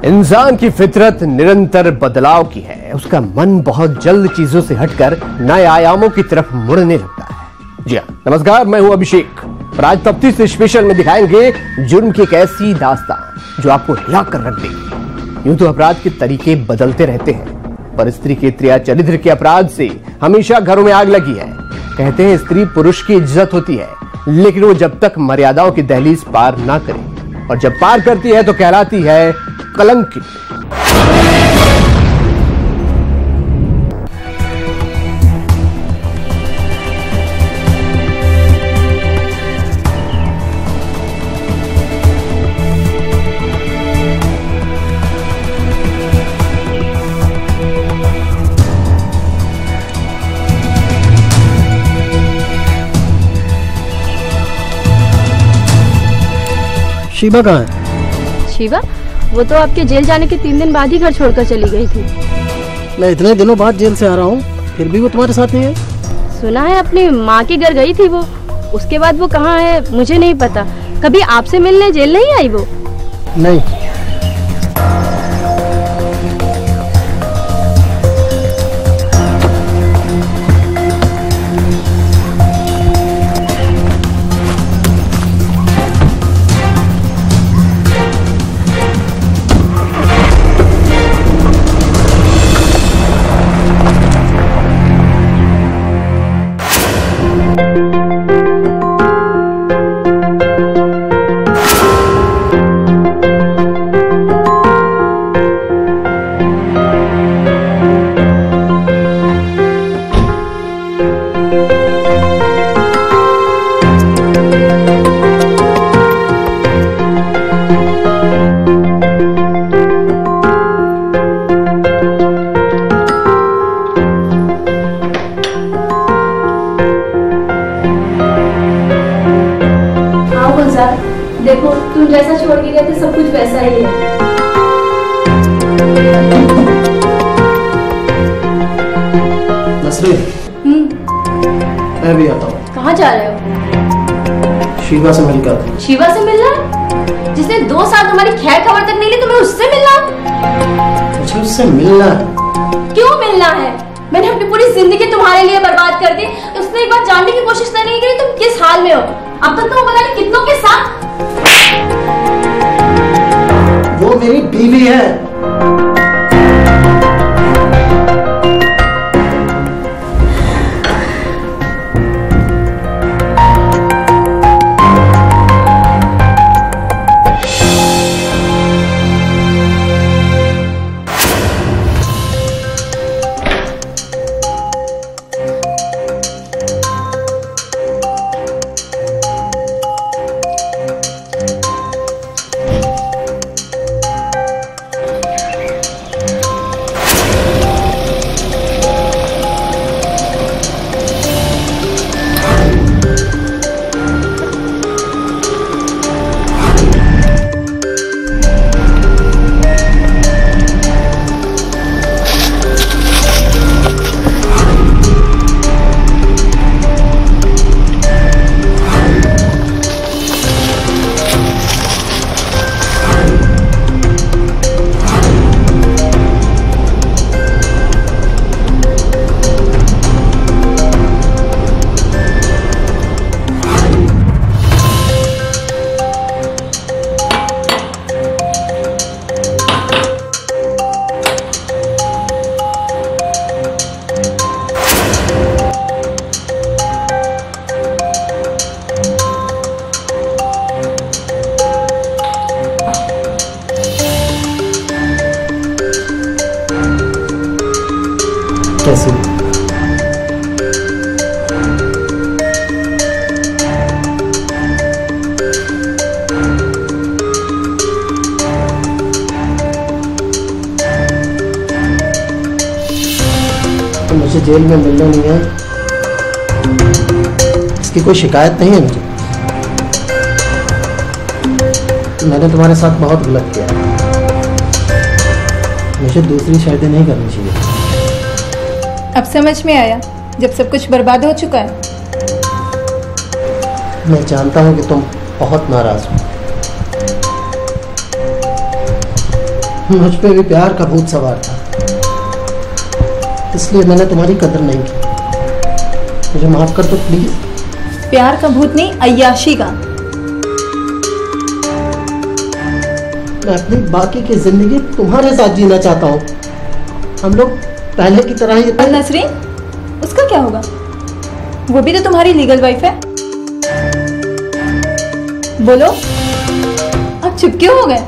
इंसान की फितरत निरंतर बदलाव की है। उसका मन बहुत जल्द चीजों से हटकर नए आयामों की तरफ मुड़ने लगता है। जी हाँ, नमस्कार, मैं हूं अभिषेक और आज तफ्तीश स्पेशल में दिखाएंगे जुर्म की एक ऐसी दास्तान जो आपको हिला कर रख देगी। यूं तो अपराध के तरीके बदलते रहते हैं, पर स्त्री के त्रिया चरित्र के अपराध से हमेशा घरों में आग लगी है। कहते हैं स्त्री पुरुष की इज्जत होती है, लेकिन वो जब तक मर्यादाओं की दहलीज पार ना करे, और जब पार करती है तो कहलाती है कलंकित। शिवा कहाँ है? शिवा? वो तो आपके जेल जाने के 3 दिन बाद ही घर छोड़कर चली गई थी। मैं इतने दिनों बाद जेल से आ रहा हूँ, फिर भी वो तुम्हारे साथ नहीं है? सुना है अपनी माँ के घर गई थी वो। उसके बाद वो कहाँ है मुझे नहीं पता। कभी आपसे मिलने जेल नहीं आई वो? नहीं। देखो, तुम जैसा छोड़ के गए थे सब कुछ वैसा ही है। नसरीन, मैं भी आता हूँ। कहाँ जा रहे हो? शिवा से मिलकर। शिवा से मिलना? जिसने 2 साल तुम्हारी खैर खबर तक नहीं ली, तुम्हें उससे मिलना? मुझे उससे मिलना है। क्यों मिलना है? मैंने अपनी पूरी जिंदगी तुम्हारे लिए बर्बाद कर दी। उसने एक बार जानने की कोशिश तो नहीं करी तुम किस हाल में हो। अब तक तो वो पता नहीं कितनों के साथ। वो मेरी बीवी है। कैसी? तो मुझे जेल में मिलना नहीं है, इसकी कोई शिकायत नहीं है मुझे। मैंने तुम्हारे साथ बहुत गलत किया है, मुझे दूसरी शादी नहीं करनी चाहिए। अब समझ में आया जब सब कुछ बर्बाद हो चुका है। मैं जानता हूं कि तुम बहुत नाराज हो, मुझ पे भी प्यार का भूत सवार था, इसलिए मैंने तुम्हारी कदर नहीं की। मुझे माफ कर दो प्लीज। प्यार का भूत नहीं, अय्याशी का। मैं अपनी बाकी की जिंदगी तुम्हारे साथ जीना चाहता हूँ। हम लोग पहले की तरह ही। अल नसरीन, उसका क्या होगा? वो भी तो तुम्हारी लीगल वाइफ है। बोलो, अब चुप क्यों हो गए?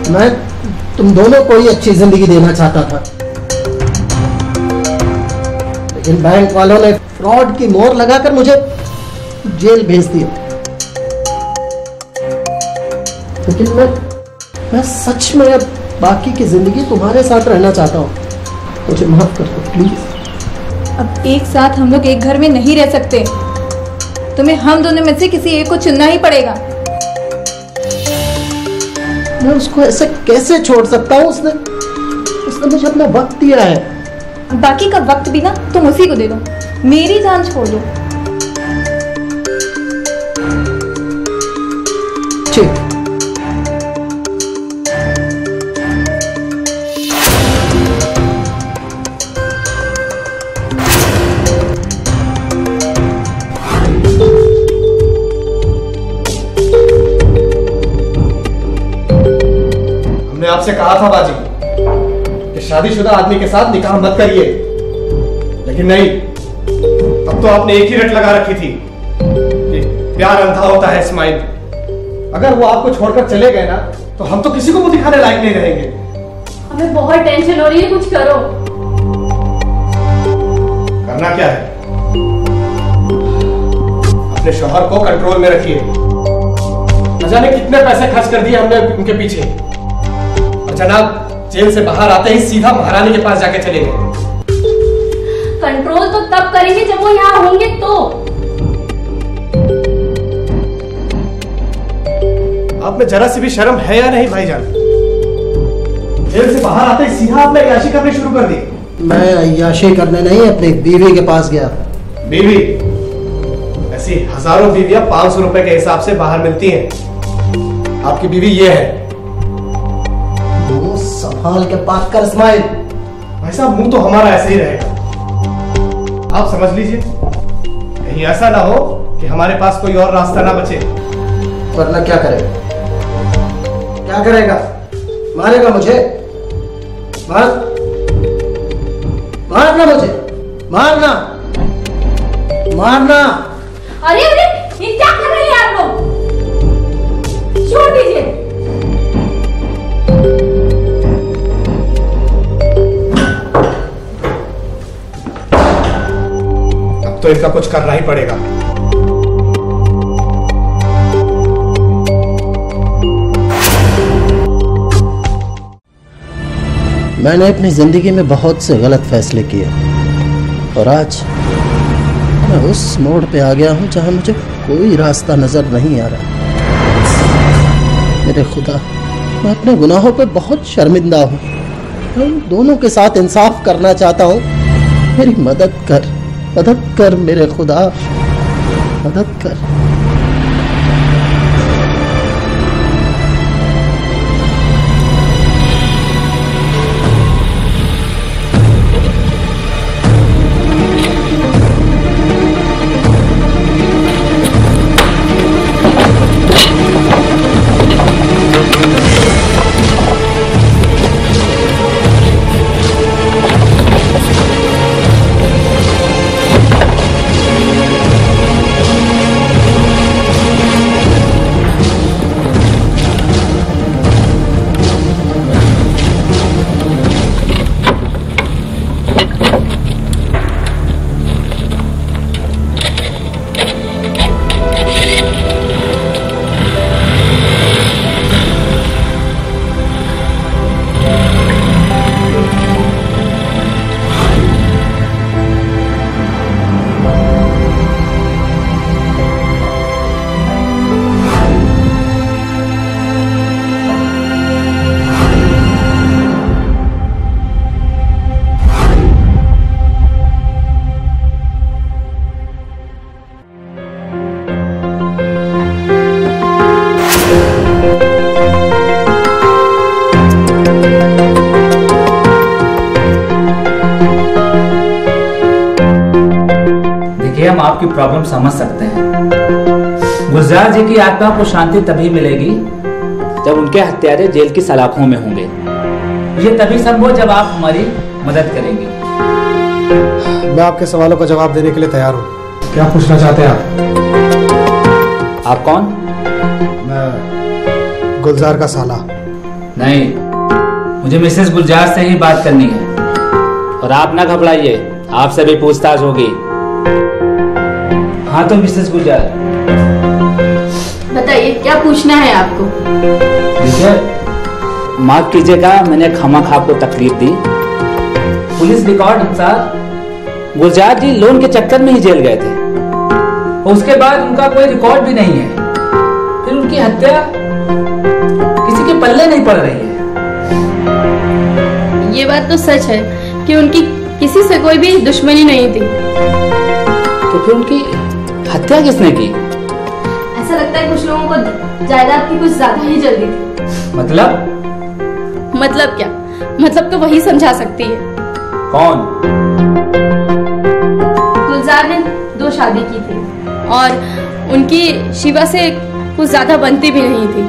मैं तुम दोनों को ही अच्छी जिंदगी देना चाहता था, लेकिन बैंक वालों ने फ्रॉड की मोहर लगाकर मुझे जेल भेज दिया। लेकिन मैं सच में अब बाकी की जिंदगी तुम्हारे साथ रहना चाहता हूँ। मुझे माफ कर दो प्लीज। अब एक साथ हम लोग एक घर में नहीं रह सकते। तुम्हें हम दोनों में से किसी एक को चुनना ही पड़ेगा। मैं उसको ऐसे कैसे छोड़ सकता हूँ? उसने मुझे अपना वक्त दिया है। बाकी का वक्त भी ना तुम उसी को दे दो, मेरी जान छोड़ दो। ठीक। हमने आपसे कहा था बाजी कि शादीशुदा आदमी के साथ निकाह मत करिए, लेकिन नहीं, अब तो आपने एक ही रट लगा रखी थी कि प्यार अंधा होता है। इस्माइल, अगर वो आपको छोड़कर चले गए ना तो हम तो किसी को मुंह दिखाने लायक नहीं रहेंगे। हमें बहुत टेंशन हो रही है, कुछ करो। करना क्या है? अपने शौहर को कंट्रोल में रखिए। न जाने कितने पैसे खर्च कर दिए हमने उनके पीछे, और जनाब जेल से बाहर आते ही सीधा महारानी के पास जाके चले गए। कंट्रोल तो तब करेंगे जब वो यहाँ होंगे तो। आप में जरा सी भी शर्म है या नहीं भाईजान? जेल से बाहर आते ही सीधा आपने अय्याशी करनी शुरू कर दी। मैं अय्याशी करने नहीं, अपनी बीवी के पास गया। बीवी? ऐसी हजारों बीवियां 500 रुपए के हिसाब से बाहर मिलती हैं। आपकी बीवी ये है। मुंह संभाल के बात कर इस्माइल। भाई साहब, मुंह तो हमारा ऐसे ही रहेगा, आप समझ लीजिए। कहीं ऐसा ना हो कि हमारे पास कोई और रास्ता ना बचे। वरना क्या करेगा? क्या करेगा? मारेगा मुझे? मारना मुझे, मारना मारना। अरे अरे, ये क्या कर रहे हैं आप लोग? छोड़ दीजिए। अब तो इनका कुछ करना ही पड़ेगा। मैंने अपनी जिंदगी में बहुत से गलत फैसले किए, और आज मैं उस मोड़ पे आ गया हूं जहां मुझे कोई रास्ता नजर नहीं आ रहा। मेरे खुदा, मैं अपने गुनाहों पे बहुत शर्मिंदा हूं। मैं उन दोनों के साथ इंसाफ करना चाहता हूं। मेरी मदद कर मेरे खुदा, मदद कर। आपकी प्रॉब्लम समझ सकते हैं। गुलजार जी की आत्मा को शांति तभी मिलेगी जब उनके हत्यारे जेल की सलाखों में होंगे। ये तभी संभव जब आप हमारी मदद करेंगे। मैं आपके सवालों का जवाब देने के लिए तैयार हूँ। क्या पूछना चाहते हैं आप कौन? मैं गुलजार का साला। नहीं, मुझे मिसेस गुलजार से ही बात करनी है। और आप ना घबराइए, आपसे भी पूछताछ होगी। हाँ तो मिसेस गुलजार बताइए क्या पूछना है आपको? देखिए, माफ कीजिएगा, मैंने खामखा को तकलीफ दी। पुलिस रिकॉर्ड अनुसार गुलजार जी लोन के चक्कर में ही जेल गए थे और उसके बाद उनका कोई रिकॉर्ड भी नहीं है। फिर उनकी हत्या किसी के पल्ले नहीं पड़ रही है। ये बात तो सच है कि उनकी किसी से कोई भी दुश्मनी नहीं थी। तो फिर उनकी हत्या किसने की? ऐसा लगता है कुछ लोगों को जायदाद की कुछ ज्यादा ही जल्दी थी। मतलब क्या? मतलब तो वही समझा सकती है। कौन? गुलजार ने 2 शादी की थी और उनकी शिवा से कुछ ज्यादा बनती भी नहीं थी।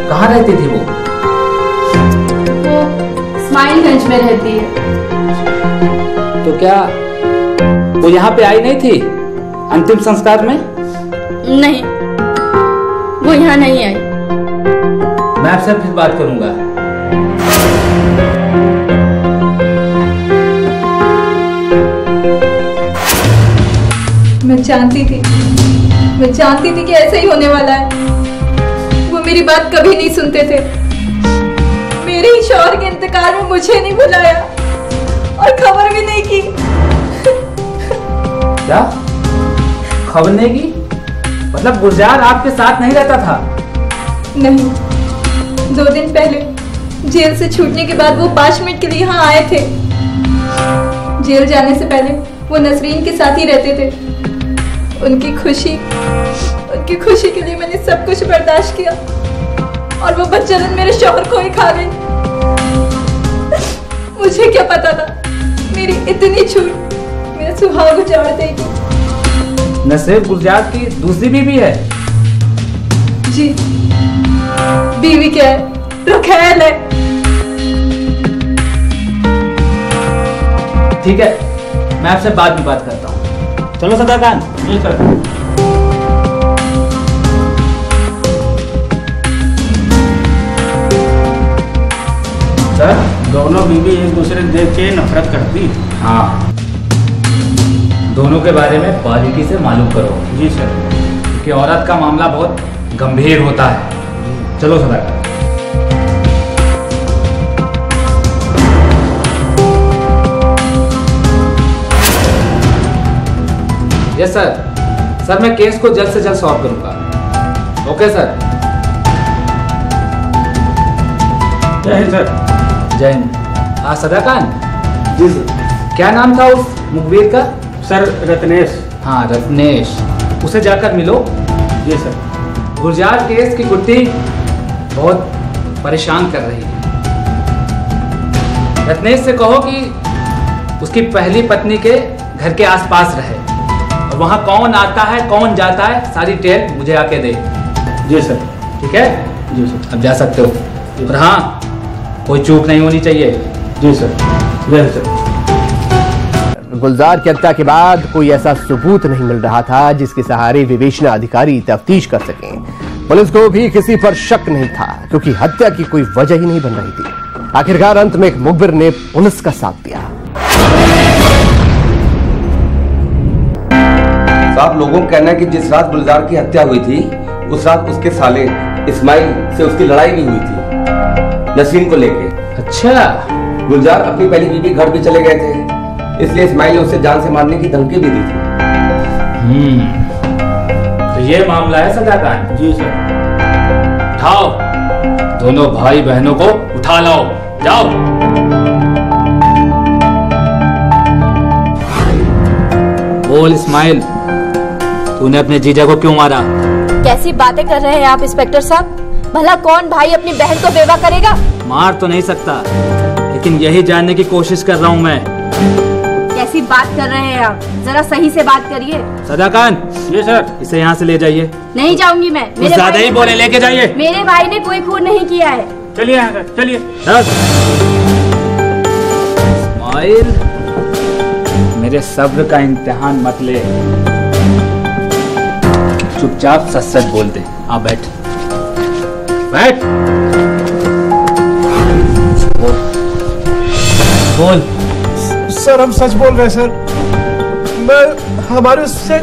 कहाँ रहती थी वो? इस्माइलगंज में रहती है। तो क्या वो यहाँ पे आई नहीं थी अंतिम संस्कार में? नहीं, वो यहाँ नहीं आई। मैं आपसे फिर बात करूंगा। मैं जानती थी कि ऐसा ही होने वाला है। वो मेरी बात कभी नहीं सुनते थे। मेरे ही शौहर के इंतकाल में मुझे नहीं बुलाया और खबर भी नहीं की। क्या खबर नहीं की? मतलब गुलजार आपके साथ नहीं रहता था? नहीं, 2 दिन पहले जेल से छूटने के बाद वो 5 मिनट के लिए यहाँ आए थे। जेल जाने से पहले वो नसरीन के साथ ही रहते थे। उनकी खुशी के लिए मैंने सब कुछ बर्दाश्त किया और वो बदचलन मेरे शौहर को ही खा गई। मुझे क्या पता था मेरी इतनी छूट मेरा सुहाग उजाड़ देगी। नसरीन गुलजार की दूसरी बीवी है? जी, बीवी क्या है, रुखैल है। ठीक है, मैं आपसे बाद में बात करता हूँ। चलो सदाकान। सर, दोनों बीवी एक दूसरे को देख के नफरत करती। हाँ, दोनों के बारे में बारीकी से मालूम करो। जी सर। क्योंकि औरत का मामला बहुत गंभीर होता है। चलो सदाकान। यस सर, मैं केस को जल्द से जल्द सॉल्व करूंगा। Okay sir. जय हिंद सर। जय हिंद। हाँ सदाकान। जी सर। क्या नाम था उस मुखबिर का? सर रत्नेश। हाँ रत्नेश, उसे जाकर मिलो। जी सर। गुलजार केस की गुत्थी बहुत परेशान कर रही है। रत्नेश से कहो कि उसकी पहली पत्नी के घर के आसपास रहे और वहां कौन आता है कौन जाता है सारी डिटेल मुझे आके दे। जी सर। ठीक है? जी सर। अब जा सकते हो। और हाँ, कोई चूक नहीं होनी चाहिए। जी सर। जय सर। गुलजार की हत्या के बाद कोई ऐसा सबूत नहीं मिल रहा था जिसके सहारे विवेचना अधिकारी तफ्तीश कर सकें। पुलिस को भी किसी पर शक नहीं था क्योंकि हत्या की कोई वजह ही नहीं बन रही थी। आखिरकार अंत में एक मुखबिर ने पुलिस का साथ दिया। साहब, लोगों का कहना है कि जिस रात गुलजार की हत्या हुई थी उस रात उसके साले इस्माइल से उसकी लड़ाई भी हुई थी नसीम को लेके। अच्छा। गुलजार अपनी पहली बीवी घर भी चले गए थे, इसलिए इस्माइल ने उसे जान से मारने की धमकी भी दी थी। तो ये मामला है सदाकान? जी सर। उठाओ, दोनों भाई बहनों को उठा लाओ। जाओ। बोल इस्माइल, तूने अपने जीजा को क्यों मारा? कैसी बातें कर रहे हैं आप इंस्पेक्टर साहब? भला कौन भाई अपनी बहन को बेवा करेगा? मार तो नहीं सकता, लेकिन यही जानने की कोशिश कर रहा हूँ मैं। कैसी बात कर रहे हैं आप? जरा सही से बात करिए। सदाकान, ये सर, इसे यहाँ से ले जाइए। नहीं जाऊंगी मैं। कुछ ज्यादा ही बोले, लेके जाइए। मेरे भाई ने कोई खून नहीं किया है। चलिए यहाँ सर, चलिए। इस्माइल, मेरे सब्र का इम्तिहान मत ले, चुपचाप सच सच बोल दे। आ बैठ बैठ, बोल। सर हम सच बोल रहे हैं सर। हमारी उससे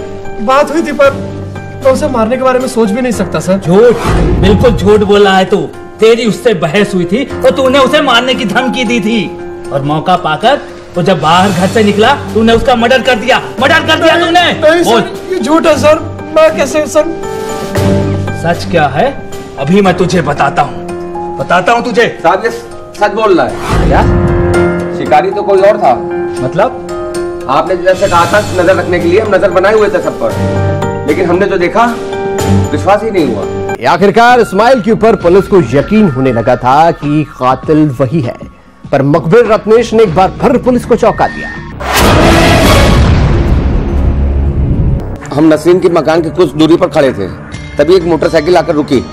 बात हुई थी, पर मैं उसे मारने के बारे में सोच भी नहीं सकता सर। झूठ, बिल्कुल झूठ बोला है तू। तेरी उससे बहस हुई थी और तूने उसे मारने की धमकी दी थी, और मौका पाकर तो जब बाहर घर से निकला तूने उसका मर्डर कर दिया। मर्डर कर दिया तूने। नहीं सर, ये झूठ है सर। मैं कैसे सर? सच क्या है अभी मैं तुझे बताता हूँ तुझे। साहब ये सच बोल रहा है। क्या? शिकारी तो कोई और था। मतलब? आपने जैसे कहा था नजर रखने के लिए, हम नजर बनाए हुए थे सब पर, लेकिन हमने जो देखा विश्वास ही नहीं हुआ। आखिरकार इस्माइल के ऊपर पुलिस को यकीन होने लगा था कि कातिल वही है, पर मकबूल रत्नेश ने एक बार फिर पुलिस को चौंका दिया। हम नसरीन के मकान के कुछ दूरी पर खड़े थे, तभी एक मोटरसाइकिल आकर रुकी।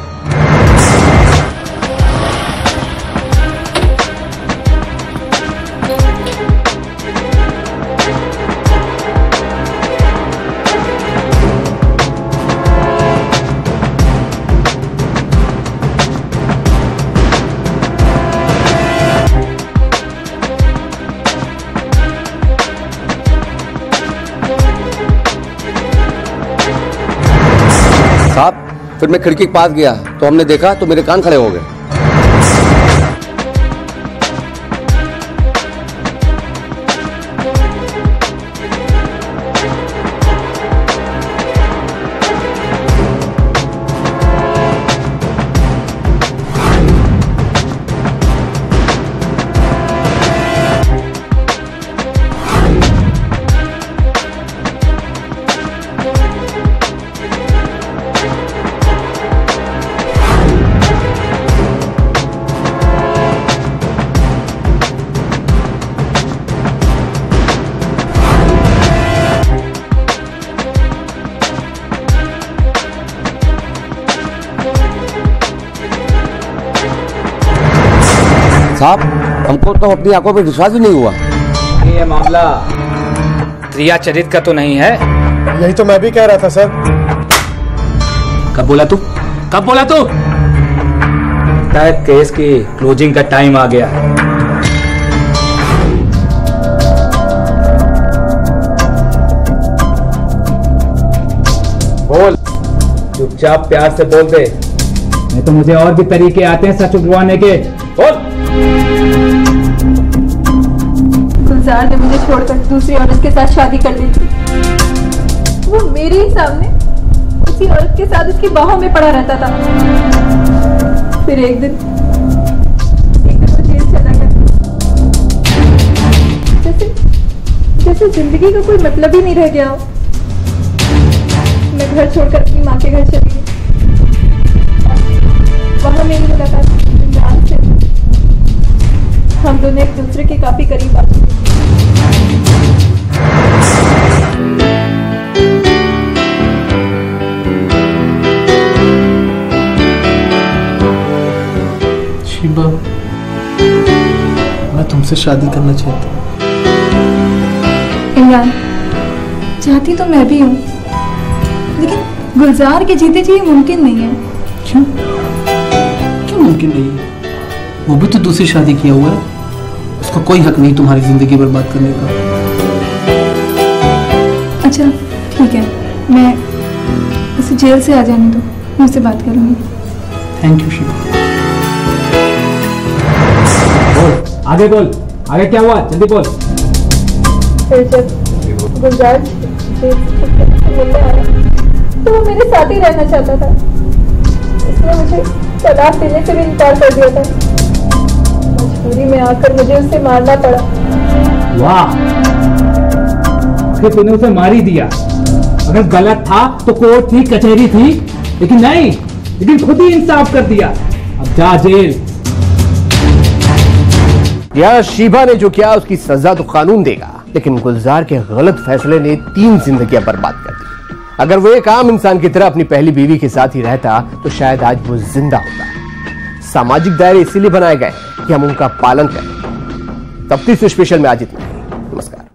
साहब फिर मैं खिड़की के पास गया तो हमने देखा तो मेरे कान खड़े हो गए। साहब हमको तो अपनी आंखों पर विश्वास भी नहीं हुआ। ये मामला क्रिया चरित का तो नहीं है? यही तो मैं भी कह रहा था सर। कब बोला तू? शायद केस की क्लोजिंग का टाइम आ गया है। बोल, चुपचाप प्यार से बोल दे, नहीं तो मुझे और भी तरीके आते हैं सच उगवाने के। बोल। गुलजार ने मुझे छोड़कर दूसरी औरत के साथ शादी कर ली थी। वो मेरे ही सामने उसी औरत के साथ उसकी बाहों में पड़ा रहता था। फिर एक दिन वो जेल चला गया। जैसे जिंदगी का कोई मतलब ही नहीं रह गया हो। मैं घर छोड़कर अपनी माँ के घर चली गई। वहां मेरी मुलाकात गुलजार से। हम दोनों एक दूसरे के काफी करीब आ गए। शीबा, मैं तुमसे शादी करना चाहती हूँ। इमरान, चाहती तो मैं भी हूँ, लेकिन गुलजार के जीते जी मुमकिन नहीं है। क्यों? क्यों मुमकिन नहीं है? वो भी तो दूसरी शादी किया हुआ है। उसका कोई हक नहीं तुम्हारी जिंदगी बर्बाद करने का। अच्छा ठीक है, मैं उसे जेल से आ जाने दो, मैं उससे बात करूंगी। Thank you Sheeba. बोल, आगे बोल, आगे क्या हुआ, जल्दी बोल। फिर जब गुलजार जेल से मिलने आया तो वो मेरे साथ ही रहना चाहता था। उसने मुझे तलाक देने से भी इनकार कर दिया था। मजबूरी में आकर मुझे उसे मारना पड़ा। वाह, तूने उसे मार ही दिया। अगर गलत था तो कोर्ट थी, कचहरी थी, लेकिन नहीं, लेकिन खुद ही इंसाफ कर दिया। अब जा जेल। या शीबा ने जो किया उसकी सजा तो कानून देगा। लेकिन गुलजार के गलत फैसले ने 3 जिंदगियां बर्बाद कर दी। अगर वो एक आम इंसान की तरह अपनी पहली बीवी के साथ ही रहता तो शायद आज वो जिंदा होता। सामाजिक दायरे इसीलिए बनाए गए हैं कि हम उनका पालन करें। तफ्तीश स्पेशल में आज इतना ही। नमस्कार।